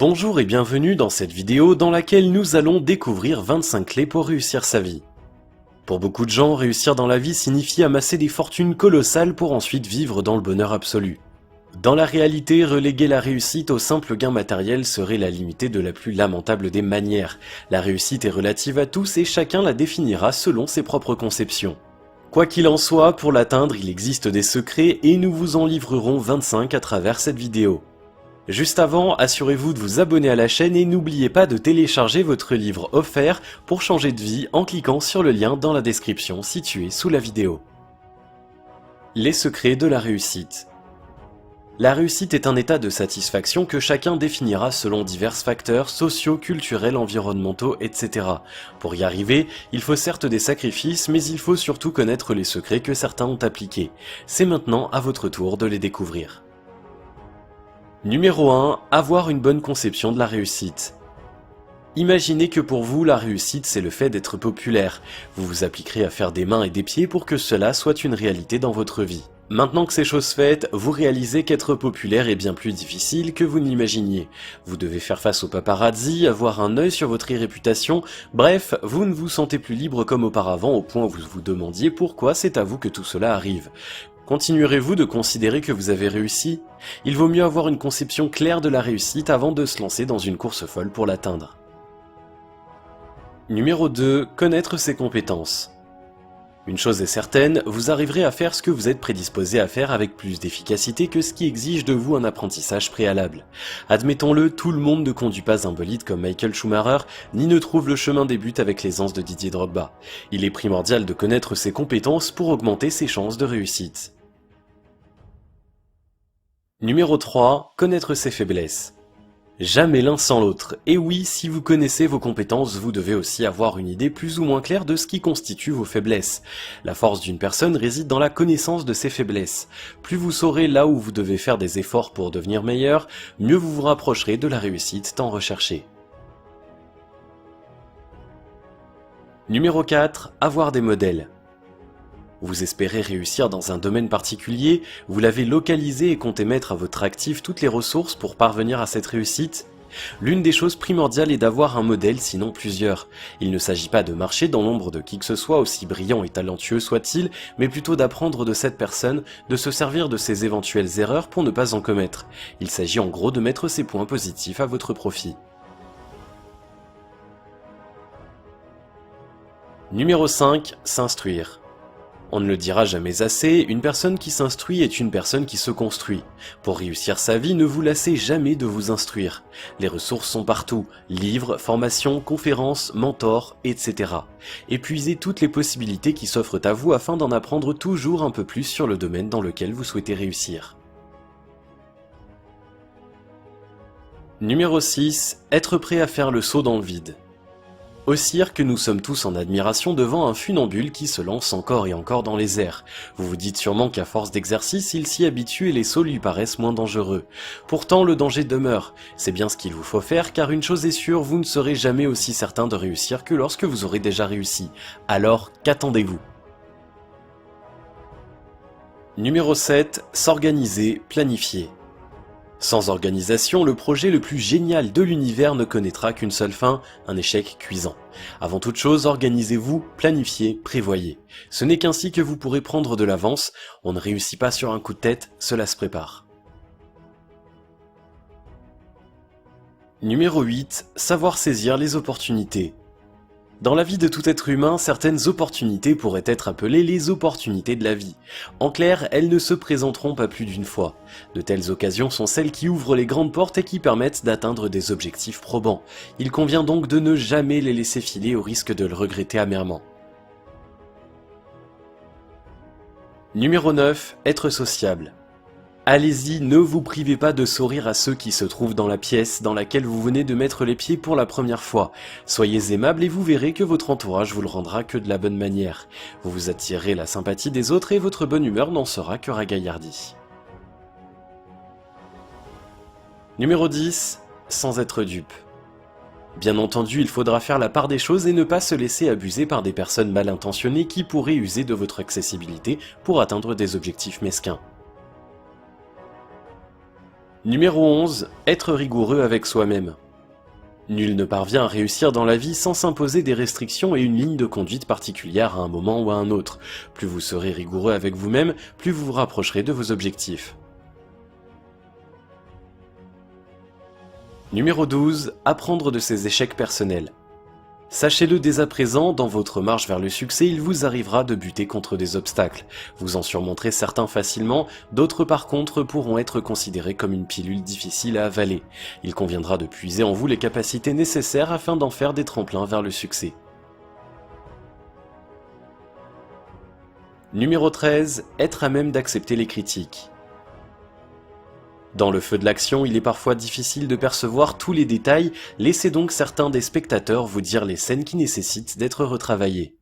Bonjour et bienvenue dans cette vidéo dans laquelle nous allons découvrir 25 clés pour réussir sa vie. Pour beaucoup de gens, réussir dans la vie signifie amasser des fortunes colossales pour ensuite vivre dans le bonheur absolu. Dans la réalité, reléguer la réussite au simple gain matériel serait la limiter de la plus lamentable des manières. La réussite est relative à tous et chacun la définira selon ses propres conceptions. Quoi qu'il en soit, pour l'atteindre, il existe des secrets et nous vous en livrerons 25 à travers cette vidéo. Juste avant, assurez-vous de vous abonner à la chaîne et n'oubliez pas de télécharger votre livre offert pour changer de vie en cliquant sur le lien dans la description situé sous la vidéo. Les secrets de la réussite. La réussite est un état de satisfaction que chacun définira selon divers facteurs sociaux, culturels, environnementaux, etc. Pour y arriver, il faut certes des sacrifices, mais il faut surtout connaître les secrets que certains ont appliqués. C'est maintenant à votre tour de les découvrir. Numéro 1. Avoir une bonne conception de la réussite. Imaginez que pour vous, la réussite, c'est le fait d'être populaire. Vous vous appliquerez à faire des mains et des pieds pour que cela soit une réalité dans votre vie. Maintenant que c'est chose faite, vous réalisez qu'être populaire est bien plus difficile que vous n'imaginiez. Vous devez faire face aux paparazzi, avoir un œil sur votre réputation, bref, vous ne vous sentez plus libre comme auparavant au point où vous vous demandiez pourquoi c'est à vous que tout cela arrive. Continuerez-vous de considérer que vous avez réussi ? Il vaut mieux avoir une conception claire de la réussite avant de se lancer dans une course folle pour l'atteindre. Numéro 2. Connaître ses compétences. Une chose est certaine, vous arriverez à faire ce que vous êtes prédisposé à faire avec plus d'efficacité que ce qui exige de vous un apprentissage préalable. Admettons-le, tout le monde ne conduit pas un bolide comme Michael Schumacher, ni ne trouve le chemin des buts avec l'aisance de Didier Drogba. Il est primordial de connaître ses compétences pour augmenter ses chances de réussite. Numéro 3. Connaître ses faiblesses. Jamais l'un sans l'autre. Et oui, si vous connaissez vos compétences, vous devez aussi avoir une idée plus ou moins claire de ce qui constitue vos faiblesses. La force d'une personne réside dans la connaissance de ses faiblesses. Plus vous saurez là où vous devez faire des efforts pour devenir meilleur, mieux vous vous rapprocherez de la réussite tant recherchée. Numéro 4. Avoir des modèles. Vous espérez réussir dans un domaine particulier, vous l'avez localisé et comptez mettre à votre actif toutes les ressources pour parvenir à cette réussite. L'une des choses primordiales est d'avoir un modèle, sinon plusieurs. Il ne s'agit pas de marcher dans l'ombre de qui que ce soit, aussi brillant et talentueux soit-il, mais plutôt d'apprendre de cette personne, de se servir de ses éventuelles erreurs pour ne pas en commettre. Il s'agit en gros de mettre ses points positifs à votre profit. Numéro 5. S'instruire. On ne le dira jamais assez, une personne qui s'instruit est une personne qui se construit. Pour réussir sa vie, ne vous lassez jamais de vous instruire. Les ressources sont partout, livres, formations, conférences, mentors, etc. Épuisez toutes les possibilités qui s'offrent à vous afin d'en apprendre toujours un peu plus sur le domaine dans lequel vous souhaitez réussir. Numéro 6. Être prêt à faire le saut dans le vide. Au cirque, nous sommes tous en admiration devant un funambule qui se lance encore et encore dans les airs. Vous vous dites sûrement qu'à force d'exercice, il s'y habitue et les sauts lui paraissent moins dangereux. Pourtant, le danger demeure. C'est bien ce qu'il vous faut faire car une chose est sûre, vous ne serez jamais aussi certain de réussir que lorsque vous aurez déjà réussi. Alors, qu'attendez-vous ? Numéro 7. S'organiser, planifier. Sans organisation, le projet le plus génial de l'univers ne connaîtra qu'une seule fin, un échec cuisant. Avant toute chose, organisez-vous, planifiez, prévoyez. Ce n'est qu'ainsi que vous pourrez prendre de l'avance, on ne réussit pas sur un coup de tête, cela se prépare. Numéro 8. Savoir saisir les opportunités. Dans la vie de tout être humain, certaines opportunités pourraient être appelées les opportunités de la vie. En clair, elles ne se présenteront pas plus d'une fois. De telles occasions sont celles qui ouvrent les grandes portes et qui permettent d'atteindre des objectifs probants. Il convient donc de ne jamais les laisser filer au risque de le regretter amèrement. Numéro 9. Être sociable. Allez-y, ne vous privez pas de sourire à ceux qui se trouvent dans la pièce dans laquelle vous venez de mettre les pieds pour la première fois. Soyez aimable et vous verrez que votre entourage vous le rendra que de la bonne manière. Vous vous attirerez la sympathie des autres et votre bonne humeur n'en sera que ragaillardie. Numéro 10. Sans être dupe. Bien entendu, il faudra faire la part des choses et ne pas se laisser abuser par des personnes mal intentionnées qui pourraient user de votre accessibilité pour atteindre des objectifs mesquins. Numéro 11. Être rigoureux avec soi-même. Nul ne parvient à réussir dans la vie sans s'imposer des restrictions et une ligne de conduite particulière à un moment ou à un autre. Plus vous serez rigoureux avec vous-même, plus vous vous rapprocherez de vos objectifs. Numéro 12. Apprendre de ses échecs personnels. Sachez-le dès à présent, dans votre marche vers le succès, il vous arrivera de buter contre des obstacles. Vous en surmonterez certains facilement, d'autres par contre pourront être considérés comme une pilule difficile à avaler. Il conviendra de puiser en vous les capacités nécessaires afin d'en faire des tremplins vers le succès. Numéro 13. Être à même d'accepter les critiques. Dans le feu de l'action, il est parfois difficile de percevoir tous les détails, laissez donc certains des spectateurs vous dire les scènes qui nécessitent d'être retravaillées.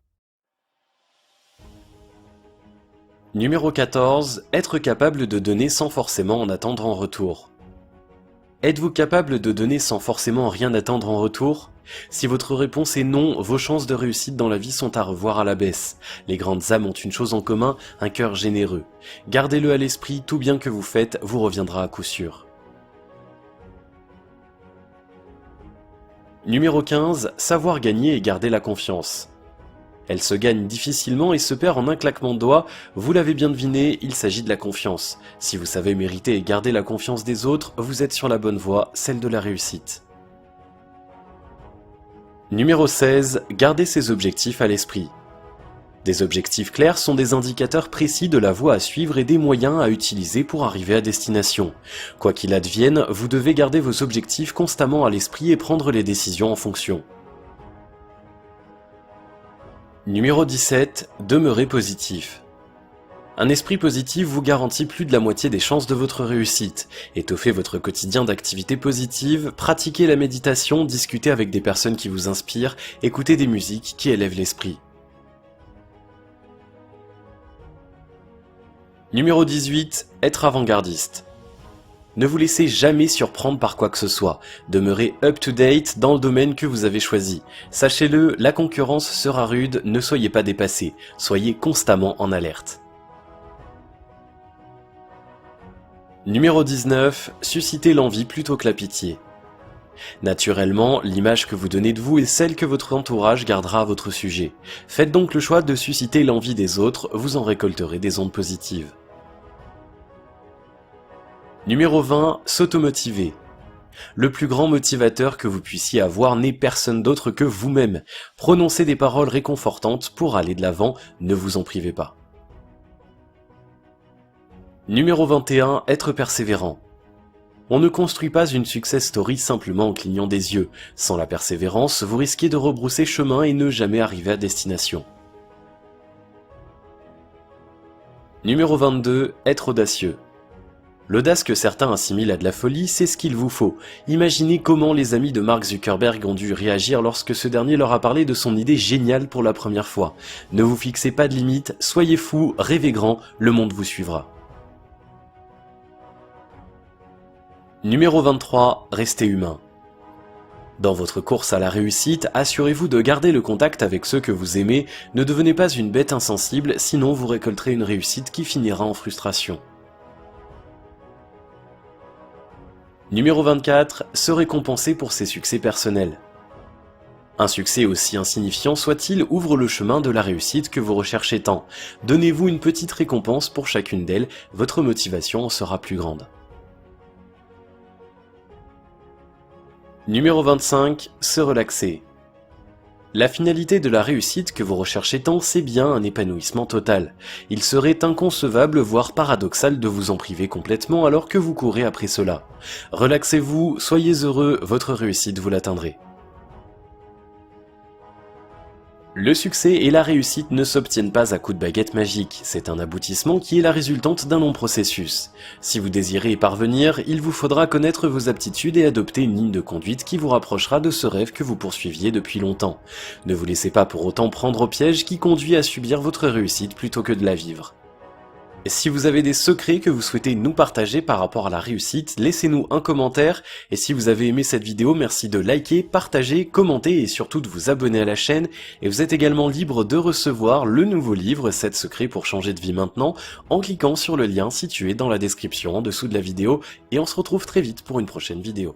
Numéro 14. Être capable de donner sans forcément en attendre en retour. Êtes-vous capable de donner sans forcément rien attendre en retour? Si votre réponse est non, vos chances de réussite dans la vie sont à revoir à la baisse. Les grandes âmes ont une chose en commun, un cœur généreux. Gardez-le à l'esprit, tout bien que vous faites vous reviendra à coup sûr. Numéro 15. Savoir gagner et garder la confiance. Elle se gagne difficilement et se perd en un claquement de doigts. Vous l'avez bien deviné, il s'agit de la confiance. Si vous savez mériter et garder la confiance des autres, vous êtes sur la bonne voie, celle de la réussite. Numéro 16. Gardez ses objectifs à l'esprit. Des objectifs clairs sont des indicateurs précis de la voie à suivre et des moyens à utiliser pour arriver à destination. Quoi qu'il advienne, vous devez garder vos objectifs constamment à l'esprit et prendre les décisions en fonction. Numéro 17. Demeurez positif. Un esprit positif vous garantit plus de la moitié des chances de votre réussite. Étoffez votre quotidien d'activités positives, pratiquez la méditation, discutez avec des personnes qui vous inspirent, écoutez des musiques qui élèvent l'esprit. Numéro 18. Être avant-gardiste. Ne vous laissez jamais surprendre par quoi que ce soit. Demeurez up-to-date dans le domaine que vous avez choisi. Sachez-le, la concurrence sera rude, ne soyez pas dépassés. Soyez constamment en alerte. Numéro 19. Suscitez l'envie plutôt que la pitié. Naturellement, l'image que vous donnez de vous est celle que votre entourage gardera à votre sujet. Faites donc le choix de susciter l'envie des autres, vous en récolterez des ondes positives. Numéro 20. S'automotiver. Le plus grand motivateur que vous puissiez avoir n'est personne d'autre que vous-même. Prononcez des paroles réconfortantes pour aller de l'avant, ne vous en privez pas. Numéro 21. Être persévérant. On ne construit pas une success story simplement en clignant des yeux. Sans la persévérance, vous risquez de rebrousser chemin et ne jamais arriver à destination. Numéro 22. Être audacieux. L'audace que certains assimilent à de la folie, c'est ce qu'il vous faut. Imaginez comment les amis de Mark Zuckerberg ont dû réagir lorsque ce dernier leur a parlé de son idée géniale pour la première fois. Ne vous fixez pas de limites, soyez fous, rêvez grand, le monde vous suivra. Numéro 23. Restez humain. Dans votre course à la réussite, assurez-vous de garder le contact avec ceux que vous aimez, ne devenez pas une bête insensible, sinon vous récolterez une réussite qui finira en frustration. Numéro 24. Se récompenser pour ses succès personnels. Un succès aussi insignifiant soit-il ouvre le chemin de la réussite que vous recherchez tant. Donnez-vous une petite récompense pour chacune d'elles, votre motivation en sera plus grande. Numéro 25. Se relaxer. La finalité de la réussite que vous recherchez tant, c'est bien un épanouissement total. Il serait inconcevable, voire paradoxal de vous en priver complètement alors que vous courez après cela. Relaxez-vous, soyez heureux, votre réussite vous l'atteindrez. Le succès et la réussite ne s'obtiennent pas à coups de baguette magique, c'est un aboutissement qui est la résultante d'un long processus. Si vous désirez y parvenir, il vous faudra connaître vos aptitudes et adopter une ligne de conduite qui vous rapprochera de ce rêve que vous poursuiviez depuis longtemps. Ne vous laissez pas pour autant prendre au piège qui conduit à subir votre réussite plutôt que de la vivre. Et si vous avez des secrets que vous souhaitez nous partager par rapport à la réussite, laissez-nous un commentaire. Et si vous avez aimé cette vidéo, merci de liker, partager, commenter et surtout de vous abonner à la chaîne. Et vous êtes également libre de recevoir le nouveau livre 7 secrets pour changer de vie maintenant en cliquant sur le lien situé dans la description en dessous de la vidéo. Et on se retrouve très vite pour une prochaine vidéo.